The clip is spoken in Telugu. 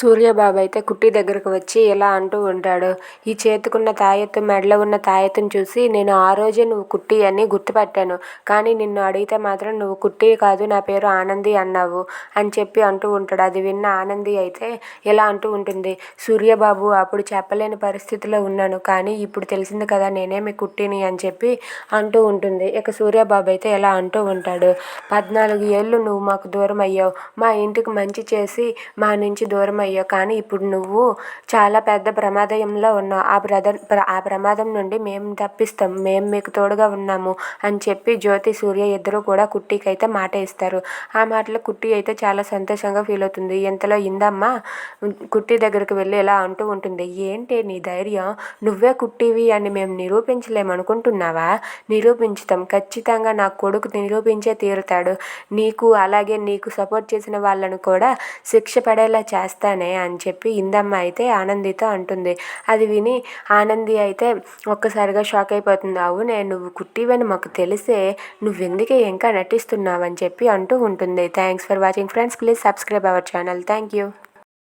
సూర్యబాబు అయితే కుట్టి దగ్గరకు వచ్చి ఇలా అంటూ ఉంటాడు. ఈ చేతికున్న తాయెత్తు, మెడలో ఉన్న తాయెత్తుని చూసి నేను ఆ రోజే నువ్వు కుట్టి అని గుర్తుపట్టాను. కానీ నిన్ను అడిగితే మాత్రం నువ్వు కుట్టి కాదు, నా పేరు ఆనంది అన్నావు అని చెప్పి అంటూ ఉంటాడు. అది విన్న ఆనంది అయితే ఇలా అంటూ ఉంటుంది. సూర్యబాబు, అప్పుడు చెప్పలేని పరిస్థితిలో ఉన్నాను, కానీ ఇప్పుడు తెలిసింది కదా నేనేమి కుట్టిని అని చెప్పి అంటూ ఉంటుంది. ఇక సూర్యబాబు అయితే ఇలా అంటూ ఉంటాడు. 14 ఏళ్ళు నువ్వు మాకు దూరం అయ్యావు, మా ఇంటికి మంచి చేసి మా నుంచి దూరం అయ్యావు. కానీ ఇప్పుడు నువ్వు చాలా పెద్ద ప్రమాదంలో ఉన్నావు. ఆ ప్రమాదం నుండి మేము తప్పిస్తాం, మేము మీకు తోడుగా ఉన్నాము అని చెప్పి జ్యోతి, సూర్య ఇద్దరు కూడా కుట్టికి అయితే మాట ఇస్తారు. ఆ మాటలు కుట్టి అయితే చాలా సంతోషంగా ఫీల్ అవుతుంది. ఇంతలో ఇందమ్మ కుట్టి దగ్గరికి వెళ్ళి ఇలా అంటూ ఉంటుంది. ఏంటి నీ ధైర్యం? నువ్వే కుట్టివి అని మేము నిరూపించలేమనుకుంటున్నావా? నిరూపించుతాం, ఖచ్చితంగా నా కొడుకు నిరూపించే తీరుతాడు. నీకు అలాగే నీకు సపోర్ట్ చేసిన వాళ్ళను కూడా శిక్ష పడేలా చేస్తానే అని చెప్పి ఇందమ్మ అయితే ఆనందితో అంటుంది. అది విని ఆనంది అయితే ఒక్కసారిగా షాక్ అయిపోతుంది. అవునే, నువ్వు కుట్టివని మాకు తెలిసే నువ్వెందుకే ఇంకా నటిస్తున్నావు అని చెప్పి అంటూ ఉంటుంది. Thanks for watching friends. Please subscribe our channel. Thank you.